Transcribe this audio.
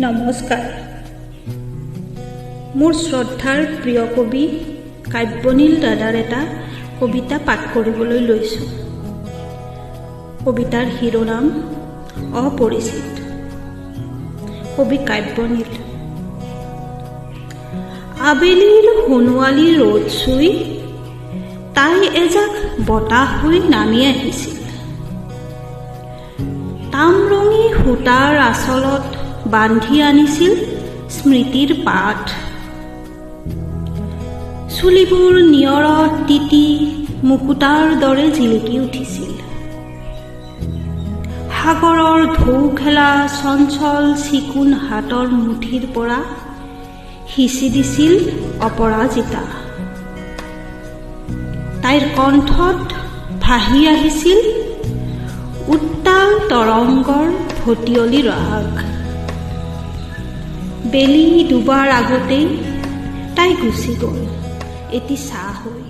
নমস্কাৰ। মোৰ শ্ৰদ্ধাৰ প্ৰিয় কবি কাব্যনীল দাদাৰ এটা কবিতা পাঠ কৰিবলৈ লৈছোঁ। কবিতাৰ শিৰোনাম অপৰিচিত। কবি কাব্যনীল। আবেলিৰ সোণোৱালী ৰ'দ চুই তাই এজাক বতাহ হৈ নামি আহিছিল। তামৰঙী সূতাৰ আঁচলত বান্ধি আনিছিল স্মৃতিৰ পাঠ। চুলিবোৰ নিয়ৰত তিতি মুকুতাৰ দৰে জিলিকি উঠিছিল। সাগৰৰ ঢৌ খেলা চঞ্চল চিকুণ হাতৰ মুঠিৰ পৰা সিঁচি দিছিল অপৰাজিতা। তাইৰ কণ্ঠত ভাহি আহিছিল উত্তাল তৰংগৰ ভটিয়লি ৰাগ। বেলি ডুবাৰ আগতেই তাই গুচি গ'ল এটি ছাঁ হৈ।